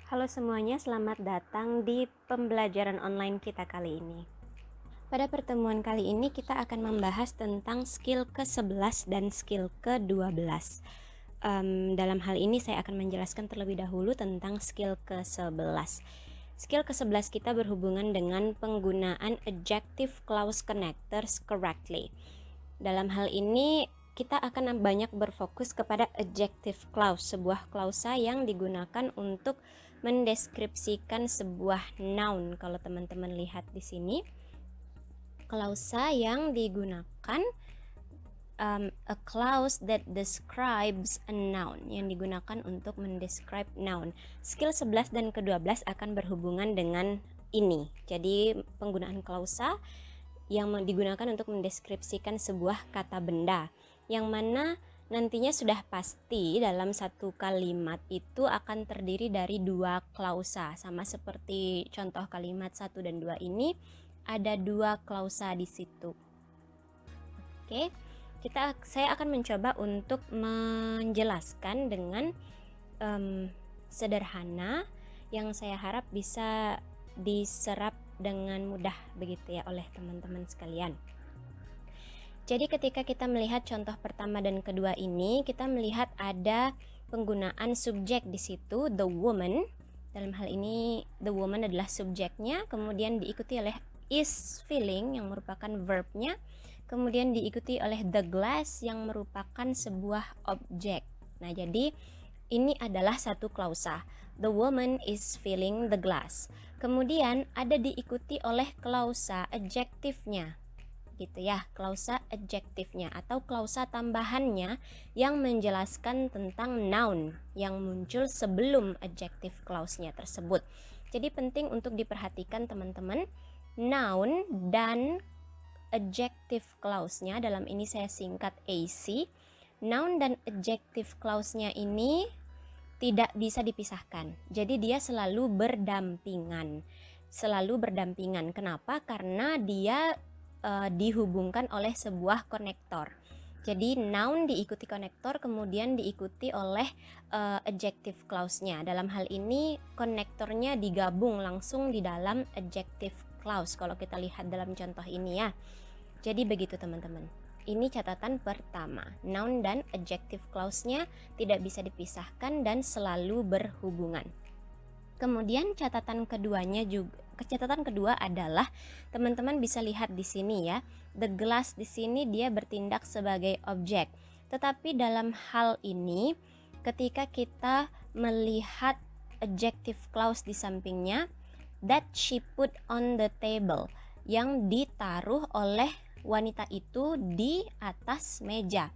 Halo semuanya, selamat datang di pembelajaran online kita kali ini. Pada pertemuan kali ini kita akan membahas tentang skill ke-11 dan skill ke-12. Dalam hal ini saya akan menjelaskan terlebih dahulu tentang skill ke-11. Skill ke-11 kita berhubungan dengan penggunaan adjective clause connectors correctly. Dalam hal ini kita akan banyak berfokus kepada adjective clause, sebuah klausa yang digunakan untuk mendeskripsikan sebuah noun. Kalau teman-teman lihat di sini, klausa yang digunakan a clause that describes a noun, yang digunakan untuk mendescribe noun. Skill 11 dan ke-12 akan berhubungan dengan ini. Jadi penggunaan klausa yang digunakan untuk mendeskripsikan sebuah kata benda, yang mana nantinya sudah pasti dalam satu kalimat itu akan terdiri dari dua klausa. Sama seperti contoh kalimat 1 dan 2 ini, ada dua klausa di situ. Oke, saya akan mencoba untuk menjelaskan dengan sederhana, yang saya harap bisa diserap dengan mudah begitu ya oleh teman-teman sekalian. Jadi ketika kita melihat contoh pertama dan kedua ini, kita melihat ada penggunaan subjek di situ, the woman. Dalam hal ini the woman adalah subjeknya, kemudian diikuti oleh is feeling yang merupakan verbnya, kemudian diikuti oleh the glass yang merupakan sebuah objek. Nah, jadi ini adalah satu klausa. The woman is filling the glass. Kemudian ada diikuti oleh klausa adjektifnya, gitu ya, klausa adjektifnya atau klausa tambahannya yang menjelaskan tentang noun yang muncul sebelum adjective clause-nya tersebut. Jadi penting untuk diperhatikan teman-teman, noun dan adjective clause-nya, dalam ini saya singkat AC. Noun dan adjective clause-nya ini tidak bisa dipisahkan. Jadi dia selalu berdampingan. Kenapa? Karena dia dihubungkan oleh sebuah konektor. Jadi noun diikuti konektor, kemudian diikuti oleh adjective clause-nya. Dalam hal ini konektornya digabung langsung di dalam adjective clause kalau kita lihat dalam contoh ini ya. Jadi begitu teman-teman. Ini catatan pertama, noun dan adjective clause-nya tidak bisa dipisahkan dan selalu berhubungan. Kemudian catatan kedua adalah teman-teman bisa lihat di sini ya, the glass di sini dia bertindak sebagai objek. Tetapi dalam hal ini ketika kita melihat adjective clause di sampingnya, that she put on the table, yang ditaruh oleh wanita itu di atas meja.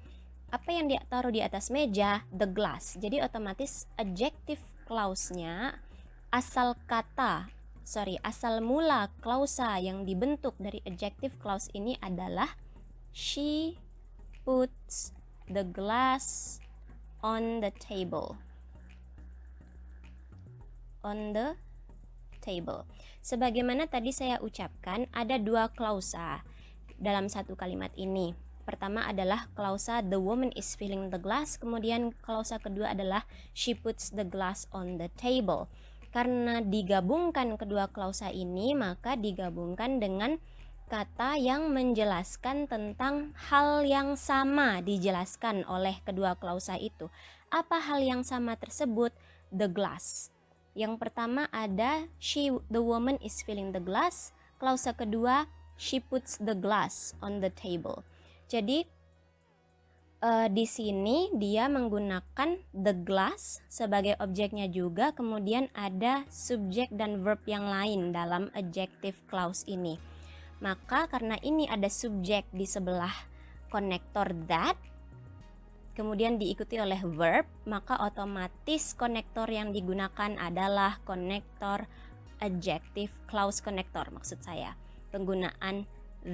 Apa yang ditaruh di atas meja? The glass. Jadi otomatis adjective clause-nya, asal mula klausa yang dibentuk dari adjective clause ini adalah she puts the glass on the table. On the table. Sebagaimana tadi saya ucapkan, ada dua klausa dalam satu kalimat ini. Pertama adalah klausa the woman is filling the glass, kemudian klausa kedua adalah she puts the glass on the table. Karena digabungkan kedua klausa ini, maka digabungkan dengan kata yang menjelaskan tentang hal yang sama dijelaskan oleh kedua klausa itu. Apa hal yang sama tersebut? The glass. Yang pertama ada the woman is filling the glass, klausa kedua she puts the glass on the table. Jadi di sini dia menggunakan the glass sebagai objeknya juga, kemudian ada subjek dan verb yang lain dalam adjective clause ini. Maka karena ini ada subjek di sebelah konektor that, kemudian diikuti oleh verb, maka otomatis konektor yang digunakan adalah konektor adjective clause connector, maksud saya penggunaan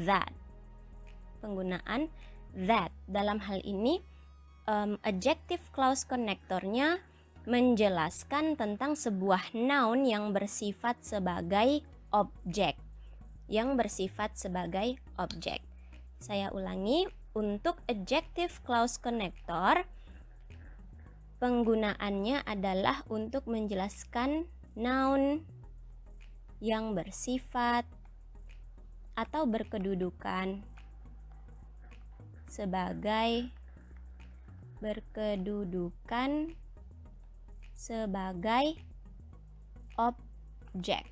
that. Dalam hal ini adjective clause connectornya menjelaskan tentang sebuah noun yang bersifat sebagai objek. Saya ulangi, untuk adjective clause connector penggunaannya adalah untuk menjelaskan noun yang bersifat atau berkedudukan sebagai objek.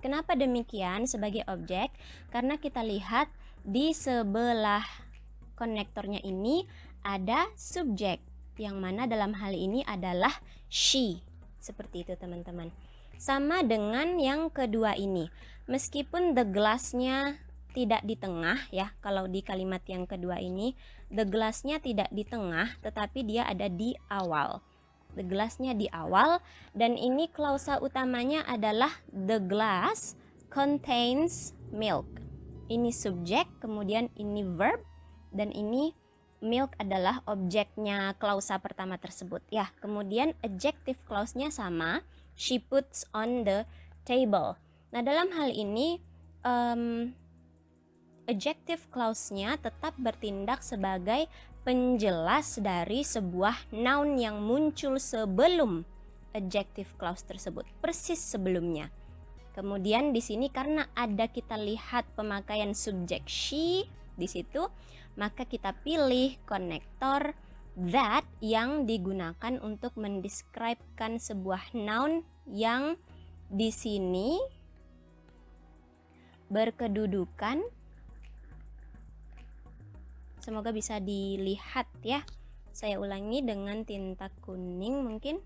Kenapa demikian sebagai objek? Karena kita lihat di sebelah konektornya ini ada subjek, yang mana dalam hal ini adalah she. Seperti itu teman-teman. Sama dengan yang kedua ini. Meskipun the glass-nya tidak di tengah ya, kalau di kalimat yang kedua ini the glass-nya tidak di tengah, tetapi dia ada di awal. The glass-nya di awal, dan ini klausa utamanya adalah the glass contains milk. Ini subjek, kemudian ini verb, dan ini milk adalah objeknya klausa pertama tersebut ya. Kemudian adjective clause-nya sama, she puts on the table. Nah, dalam hal ini adjective clause-nya tetap bertindak sebagai penjelas dari sebuah noun yang muncul sebelum adjective clause tersebut, persis sebelumnya. Kemudian di sini karena ada kita lihat pemakaian subjek she di situ, maka kita pilih konektor that yang digunakan untuk mendeskripsikan sebuah noun yang di sini berkedudukan. Semoga bisa dilihat ya. Saya ulangi dengan tinta kuning mungkin.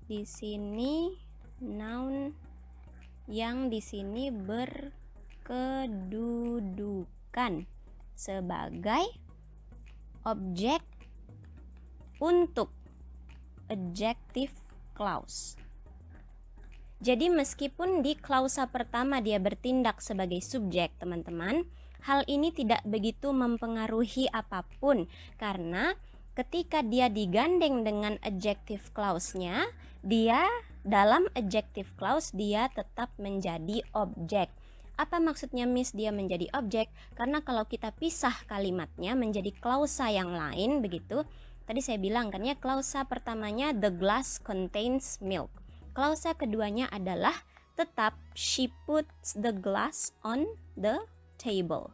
Di sini noun yang di sini berkedudukan sebagai objek untuk adjective clause. Jadi meskipun di klausa pertama dia bertindak sebagai subjek, teman-teman, hal ini tidak begitu mempengaruhi apapun, karena ketika dia digandeng dengan adjective clause-nya, dia dalam adjective clause dia tetap menjadi objek. Apa maksudnya Miss dia menjadi objek? Karena kalau kita pisah kalimatnya menjadi klausa yang lain begitu, tadi saya bilang kan ya, klausa pertamanya the glass contains milk. Klausa keduanya adalah tetap she puts the glass on the table.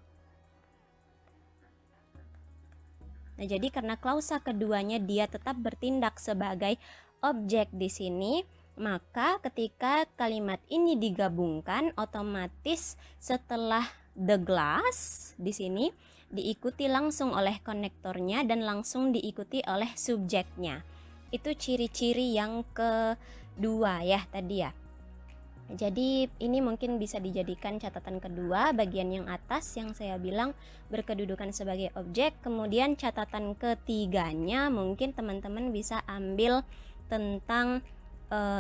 Nah, jadi karena klausa keduanya dia tetap bertindak sebagai objek di sini, maka ketika kalimat ini digabungkan, otomatis setelah the glass di sini diikuti langsung oleh konektornya dan langsung diikuti oleh subjeknya. Itu ciri-ciri yang kedua ya tadi ya. Jadi ini mungkin bisa dijadikan catatan kedua, bagian yang atas yang saya bilang berkedudukan sebagai objek. Kemudian catatan ketiganya mungkin teman-teman bisa ambil tentang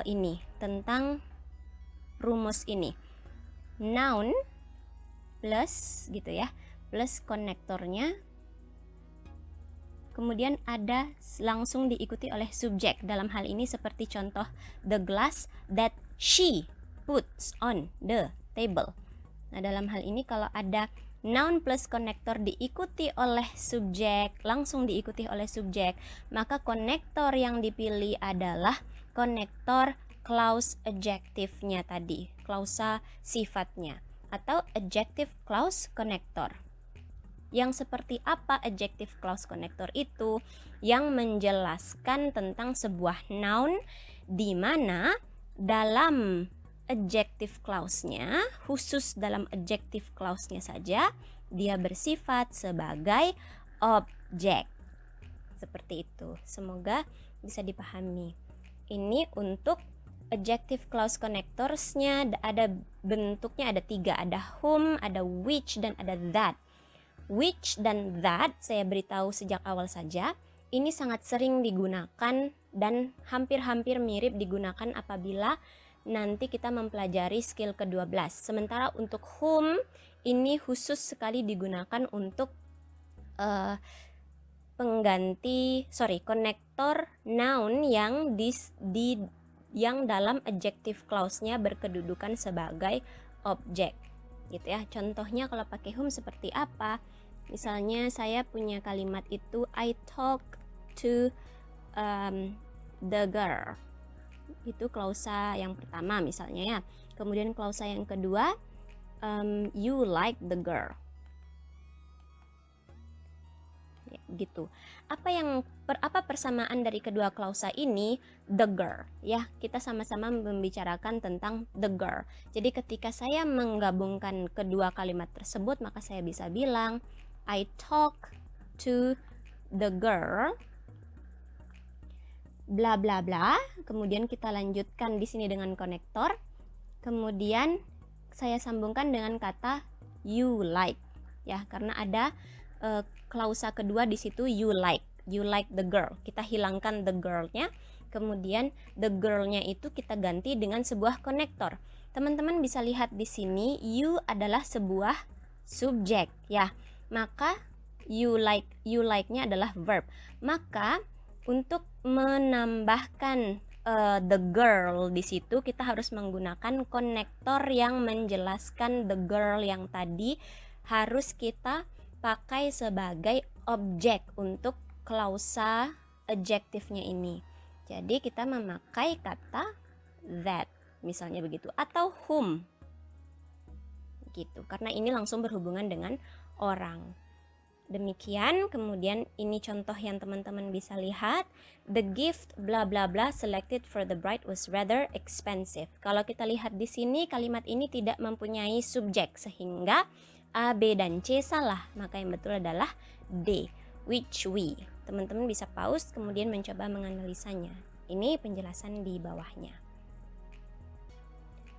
ini, tentang rumus ini. Noun plus gitu ya, plus konektornya. Kemudian ada langsung diikuti oleh subjek. Dalam hal ini seperti contoh the glass that she puts on the table. Nah, dalam hal ini kalau ada noun plus konektor diikuti oleh subjek, langsung diikuti oleh subjek, maka konektor yang dipilih adalah konektor clause adjektifnya tadi, klausa sifatnya, atau adjective clause connector. Yang seperti apa adjective clause connector itu? Yang menjelaskan tentang sebuah noun di mana dalam adjective clause-nya, khusus dalam adjective clause-nya saja, dia bersifat sebagai objek. Seperti itu. Semoga bisa dipahami. Ini untuk adjective clause connectors-nya ada bentuknya, ada 3. Ada whom, ada which, dan ada that. Which dan that saya beritahu sejak awal saja. Ini sangat sering digunakan dan hampir-hampir mirip digunakan apabila nanti kita mempelajari skill ke-12. Sementara untuk whom ini khusus sekali digunakan untuk konektor noun yang yang dalam adjective clause-nya berkedudukan sebagai objek. Gitu ya. Contohnya kalau pakai whom seperti apa? Misalnya saya punya kalimat itu I talk to the girl. Itu klausa yang pertama misalnya ya. Kemudian klausa yang kedua, you like the girl. Ya, gitu. Apa persamaan dari kedua klausa ini? The girl, ya. Kita sama-sama membicarakan tentang the girl. Jadi ketika saya menggabungkan kedua kalimat tersebut, maka saya bisa bilang I talk to the girl bla bla bla. Kemudian kita lanjutkan di sini dengan konektor. Kemudian saya sambungkan dengan kata you like, ya, karena ada klausa kedua di situ, you like the girl. Kita hilangkan the girl-nya, kemudian the girl-nya itu kita ganti dengan sebuah konektor. Teman-teman bisa lihat di sini, you adalah sebuah subjek, ya. Maka you like-nya adalah verb. Maka untuk menambahkan the girl di situ, kita harus menggunakan konektor yang menjelaskan the girl yang tadi harus kita pakai sebagai objek untuk klausa adjektifnya ini. Jadi kita memakai kata that, misalnya begitu, atau whom gitu, karena ini langsung berhubungan dengan orang. Demikian. Kemudian ini contoh yang teman-teman bisa lihat, the gift bla bla bla selected for the bride was rather expensive. Kalau kita lihat di sini, kalimat ini tidak mempunyai subjek sehingga A, B, dan C salah, maka yang betul adalah D, which we. Teman-teman bisa pause kemudian mencoba menganalisanya. Ini penjelasan di bawahnya.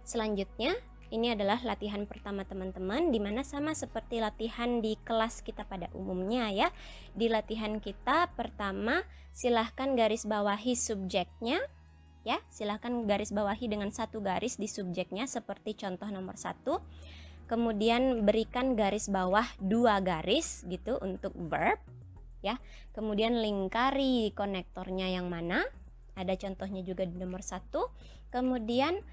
Selanjutnya, ini adalah latihan pertama teman-teman, dimana sama seperti latihan di kelas kita pada umumnya ya. Di latihan kita pertama, silahkan garis bawahi subjeknya, ya. Silahkan garis bawahi dengan satu garis di subjeknya seperti contoh nomor 1. Kemudian berikan garis bawah 2 garis gitu untuk verb, ya. Kemudian lingkari konektornya yang mana, ada contohnya juga di nomor 1. Kemudian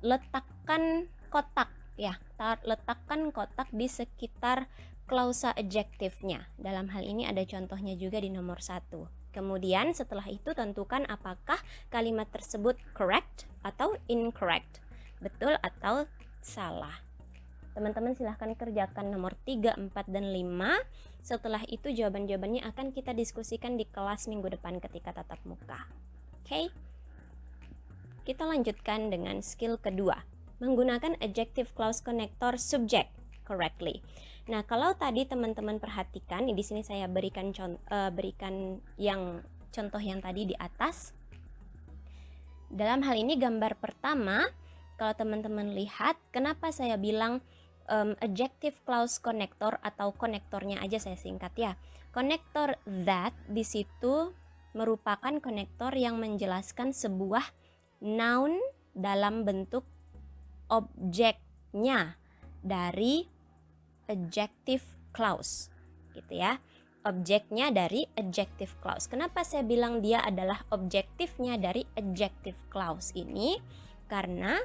letakkan kotak, ya. Letakkan kotak di sekitar klausa adjektifnya. Dalam hal ini ada contohnya juga di nomor 1. Kemudian setelah itu tentukan apakah kalimat tersebut correct atau incorrect, betul atau salah. Teman-teman silahkan kerjakan nomor 3, 4, dan 5. Setelah itu jawaban-jawabannya akan kita diskusikan di kelas minggu depan ketika tatap muka. Oke? Kita lanjutkan dengan skill kedua, menggunakan adjective clause connector subject correctly. Nah, kalau tadi teman-teman perhatikan, di sini saya berikan yang contoh yang tadi di atas. Dalam hal ini gambar pertama, kalau teman-teman lihat, kenapa saya bilang adjective clause connector atau konektornya aja saya singkat ya. Konektor that di situ merupakan konektor yang menjelaskan sebuah noun dalam bentuk objeknya dari adjective clause, gitu ya. Objeknya dari adjective clause. Kenapa saya bilang dia adalah objektifnya dari adjective clause ini? Karena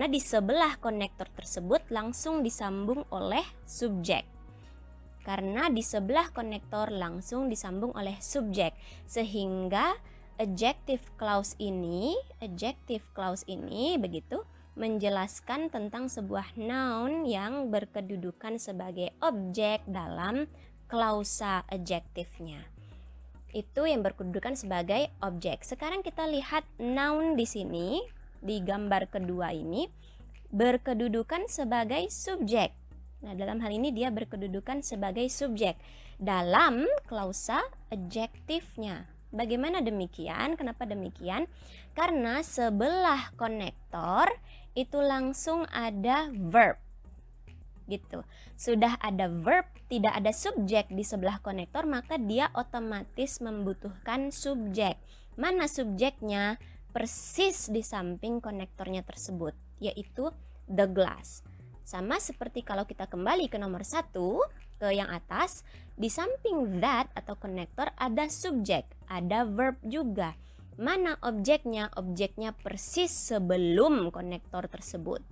di sebelah konektor tersebut langsung disambung oleh subjek. Karena di sebelah konektor langsung disambung oleh subjek, sehingga adjective clause ini begitu menjelaskan tentang sebuah noun yang berkedudukan sebagai objek dalam klausa adjektifnya. Itu yang berkedudukan sebagai objek. Sekarang kita lihat noun di sini. Di gambar kedua ini berkedudukan sebagai subjek. Nah, dalam hal ini dia berkedudukan sebagai subjek dalam klausa adjektifnya. Bagaimana demikian? Kenapa demikian? Karena sebelah konektor itu langsung ada verb. Gitu. Sudah ada verb, tidak ada subjek di sebelah konektor, maka dia otomatis membutuhkan subjek. Mana subjeknya? Persis di samping konektornya tersebut, yaitu the glass. Sama seperti kalau kita kembali ke nomor 1, ke yang atas, di samping that atau konektor ada subjek, ada verb juga. Mana objeknya? Objeknya persis sebelum konektor tersebut.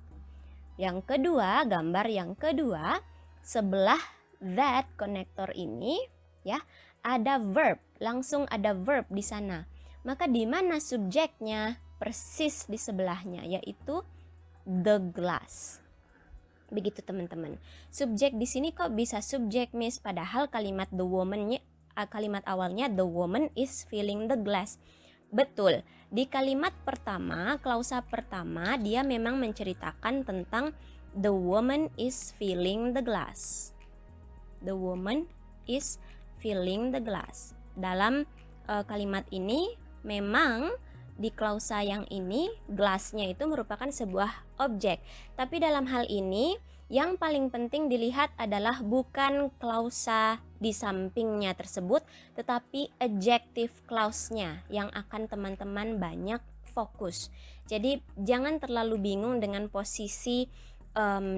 Yang kedua, gambar yang kedua, sebelah that konektor ini ya, ada verb, langsung ada verb di sana. Maka di mana subjeknya? Persis di sebelahnya, yaitu the glass. Begitu teman-teman. Subjek di sini kok bisa subjek, Miss? Padahal kalimat the woman-nya, kalimat awalnya the woman is filling the glass. Betul. Di kalimat pertama, klausa pertama, dia memang menceritakan tentang the woman is filling the glass. The woman is filling the glass. Dalam kalimat ini memang di klausa yang ini glassnya itu merupakan sebuah objek. Tapi dalam hal ini yang paling penting dilihat adalah bukan klausa di sampingnya tersebut, tetapi adjective clause-nya yang akan teman-teman banyak fokus. Jadi jangan terlalu bingung dengan posisi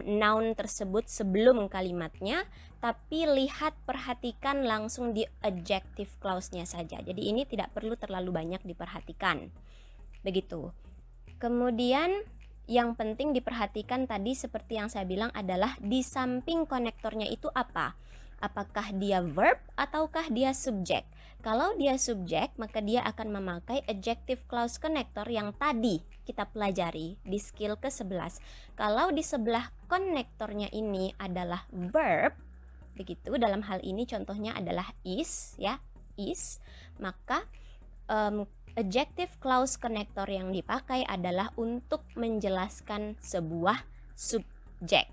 noun tersebut sebelum kalimatnya, tapi lihat, perhatikan langsung di adjective clause-nya saja. Jadi ini tidak perlu terlalu banyak diperhatikan. Begitu. Kemudian yang penting diperhatikan tadi seperti yang saya bilang adalah di samping konektornya itu apa? Apakah dia verb ataukah dia subjek? Kalau dia subjek, maka dia akan memakai adjective clause connector yang tadi kita pelajari di skill ke-11. Kalau di sebelah konektornya ini adalah verb, begitu, dalam hal ini contohnya adalah is, ya, is, maka adjective clause connector yang dipakai adalah untuk menjelaskan sebuah subjek.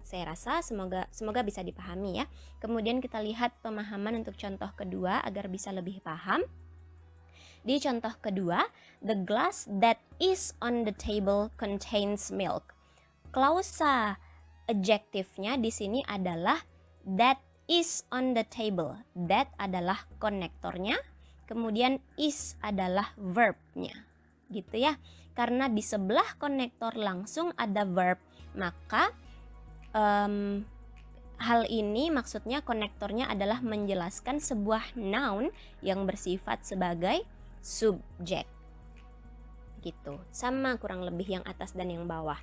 Saya rasa semoga bisa dipahami ya. Kemudian kita lihat pemahaman untuk contoh kedua agar bisa lebih paham. Di contoh kedua, the glass that is on the table contains milk. Klausa adjektifnya di sini adalah that is on the table. That adalah konektornya, kemudian is adalah verbnya. Gitu ya. Karena di sebelah konektor langsung ada verb, maka hal ini maksudnya konektornya adalah menjelaskan sebuah noun yang bersifat sebagai subjek. Gitu. Sama kurang lebih yang atas dan yang bawah.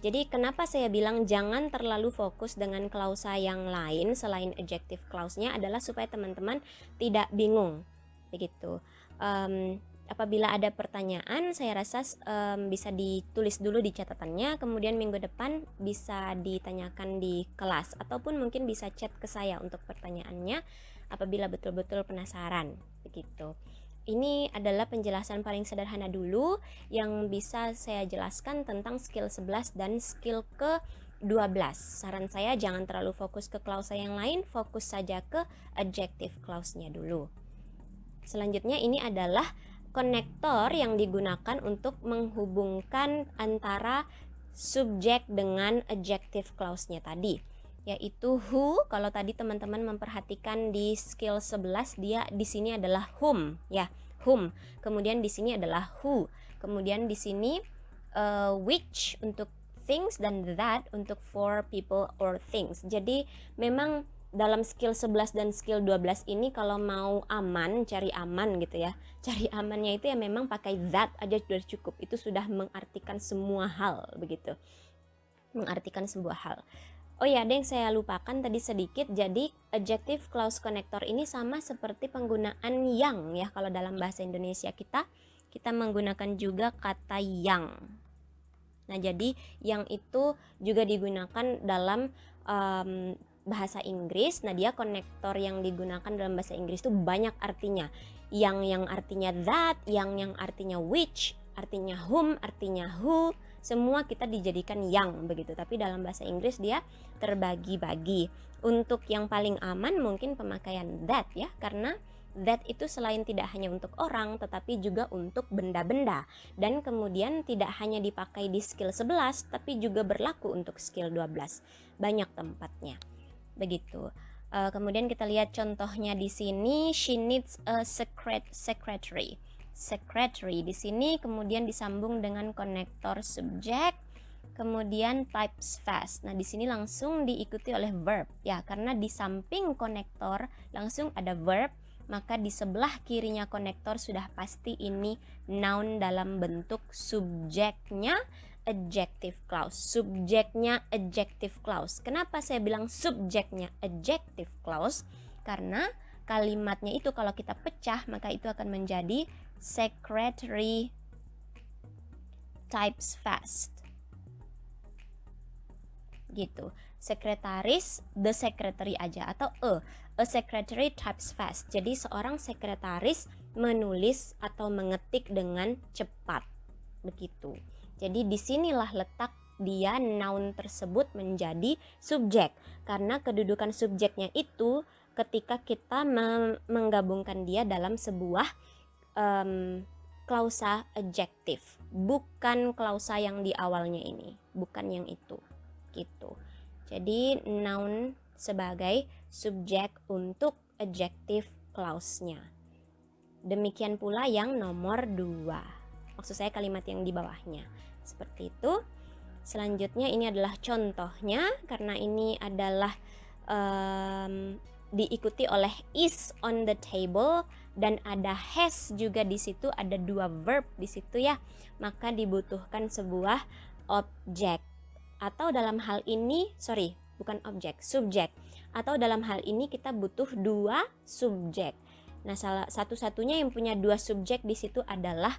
Jadi kenapa saya bilang jangan terlalu fokus dengan klausa yang lain selain adjective clause-nya adalah supaya teman-teman tidak bingung. Begitu. Apabila ada pertanyaan, saya rasa bisa ditulis dulu di catatannya, kemudian minggu depan bisa ditanyakan di kelas, ataupun mungkin bisa chat ke saya untuk pertanyaannya apabila betul-betul penasaran. Begitu. Ini adalah penjelasan paling sederhana dulu yang bisa saya jelaskan tentang skill 11 dan skill ke-12. Saran saya jangan terlalu fokus ke klausa yang lain, fokus saja ke adjective clause-nya dulu. Selanjutnya ini adalah konektor yang digunakan untuk menghubungkan antara subjek dengan adjective clause-nya tadi, yaitu who. Kalau tadi teman-teman memperhatikan di skill 11 dia di sini adalah whom, ya, whom. Kemudian di sini adalah who. Kemudian di sini which untuk things dan that untuk for people or things. Jadi memang dalam skill 11 dan skill 12 ini kalau mau aman, cari aman gitu ya. Cari amannya itu ya memang pakai that aja sudah cukup. Itu sudah mengartikan semua hal begitu. Mengartikan sebuah hal. Oh ya, ada yang saya lupakan tadi sedikit. Jadi adjective clause connector ini sama seperti penggunaan yang ya. Kalau dalam bahasa Indonesia kita menggunakan juga kata yang. Nah, jadi yang itu juga digunakan dalam bahasa Inggris. Nah, dia konektor yang digunakan dalam bahasa Inggris itu banyak artinya. Yang artinya that, yang artinya which, artinya whom, artinya who, semua kita dijadikan yang begitu. Tapi dalam bahasa Inggris dia terbagi-bagi. Untuk yang paling aman mungkin pemakaian that ya, karena that itu selain tidak hanya untuk orang tetapi juga untuk benda-benda, dan kemudian tidak hanya dipakai di skill 11 tapi juga berlaku untuk skill 12. Banyak tempatnya. Begitu. Kemudian kita lihat contohnya di sini, she needs a secretary. Secretary di sini kemudian disambung dengan konektor subjek, kemudian types fast. Nah, di sini langsung diikuti oleh verb ya, karena di samping konektor langsung ada verb, maka di sebelah kirinya konektor sudah pasti ini noun dalam bentuk subjeknya adjective clause. Subjeknya adjective clause. Kenapa saya bilang subjeknya adjective clause? karena kalimatnya itu kalau kita pecah maka itu akan menjadi secretary types fast. Gitu. Sekretaris, the secretary aja, atau a secretary types fast. Jadi seorang sekretaris menulis atau mengetik dengan cepat. Begitu. Jadi disinilah letak dia noun tersebut menjadi subjek, karena kedudukan subjeknya itu ketika kita menggabungkan dia dalam sebuah klausa adjektif, bukan klausa yang di awalnya ini, bukan yang itu gitu. Jadi noun sebagai subjek untuk adjective clause-nya. Demikian pula yang nomor 2. Maksud saya kalimat yang di bawahnya. Seperti itu. Selanjutnya ini adalah contohnya, karena ini adalah diikuti oleh is on the table dan ada has juga di situ, ada 2 verb di situ ya. Maka dibutuhkan sebuah objek. Atau dalam hal ini, bukan objek, subjek. Atau dalam hal ini kita butuh 2 subjek. Nah, salah satu-satunya yang punya 2 subjek di situ adalah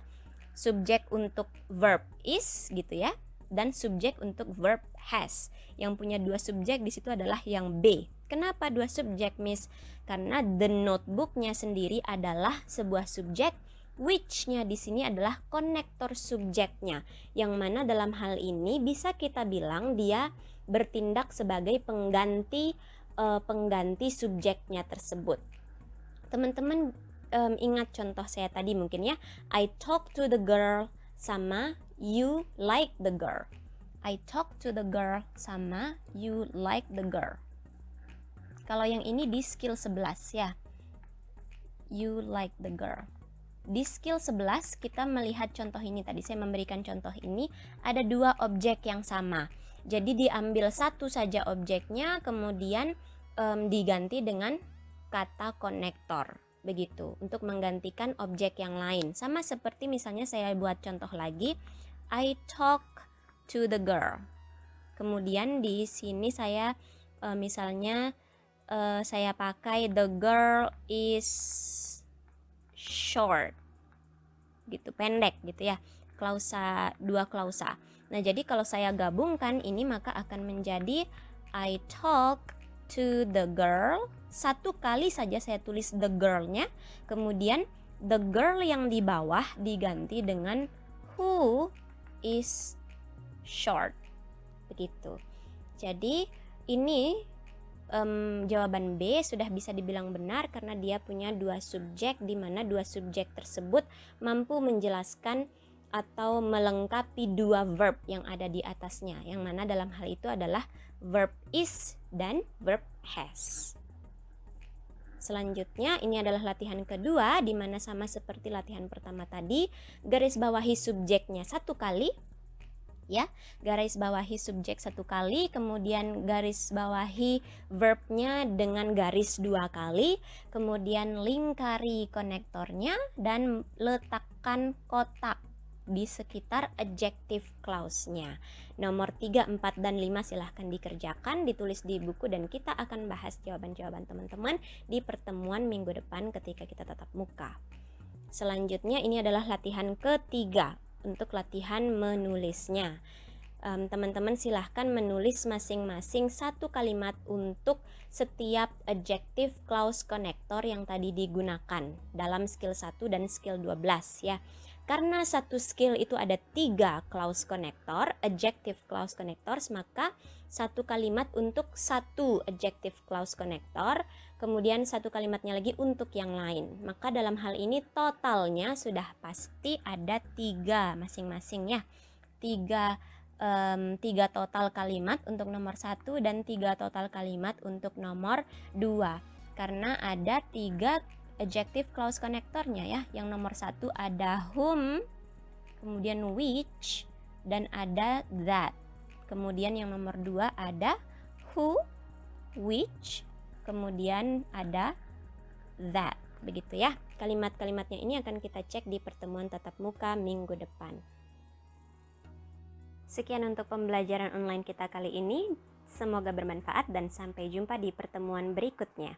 subjek untuk verb is gitu ya, dan subjek untuk verb has. Yang punya 2 subjek di situ adalah yang B. Kenapa 2 subjek, Miss? Karena the notebook-nya sendiri adalah sebuah subjek, which-nya di sini adalah konektor subjeknya, yang mana dalam hal ini bisa kita bilang dia bertindak sebagai pengganti subjeknya tersebut. Teman-teman ingat contoh saya tadi mungkin ya, I talk to the girl sama you like the girl. I talk to the girl sama you like the girl. Kalau yang ini di skill 11 ya, you like the girl. Di skill 11 kita melihat contoh ini, tadi saya memberikan contoh ini, ada 2 objek yang sama. Jadi diambil satu saja objeknya, kemudian diganti dengan kata konektor. Begitu, untuk menggantikan objek yang lain. Sama seperti misalnya saya buat contoh lagi, I talk to the girl. Kemudian di sini saya misalnya saya pakai the girl is short gitu, pendek gitu ya, klausa, 2 klausa. Nah, jadi kalau saya gabungkan ini maka akan menjadi I talk to the girl. Satu kali saja saya tulis the girl-nya, kemudian the girl yang di bawah diganti dengan who is short. Begitu. Jadi ini jawaban B sudah bisa dibilang benar karena dia punya 2 subjek, di mana 2 subjek tersebut mampu menjelaskan atau melengkapi 2 verb yang ada di atasnya, yang mana dalam hal itu adalah verb is dan verb has. Selanjutnya ini adalah latihan kedua, di mana sama seperti latihan pertama tadi, garis bawahi subjeknya 1 kali ya, garis bawahi subjek 1 kali, kemudian garis bawahi verbnya dengan garis 2 kali, kemudian lingkari konektornya dan letakkan kotak di sekitar adjective clause-nya. Nomor 3, 4, dan 5 silahkan dikerjakan, ditulis di buku, dan kita akan bahas jawaban-jawaban teman-teman di pertemuan minggu depan ketika kita tatap muka. Selanjutnya ini adalah latihan ketiga untuk latihan menulisnya. Teman-teman silahkan menulis masing-masing 1 kalimat untuk setiap adjective clause connector yang tadi digunakan dalam skill 1 dan skill 12 ya. Karena satu skill itu ada 3 clause connector, adjective clause connectors, maka 1 kalimat untuk 1 adjective clause connector, kemudian 1 kalimatnya lagi untuk yang lain. Maka dalam hal ini totalnya sudah pasti ada 3 masing-masing ya. 3 total kalimat untuk nomor 1 dan 3 total kalimat untuk nomor 2. Karena ada 3 adjective clause connectornya ya. Yang nomor 1 ada whom, kemudian which, dan ada that. Kemudian yang nomor 2 ada who, which, kemudian ada that. Begitu ya. Kalimat-kalimatnya ini akan kita cek di pertemuan tatap muka minggu depan. Sekian untuk pembelajaran online kita kali ini. Semoga bermanfaat dan sampai jumpa di pertemuan berikutnya.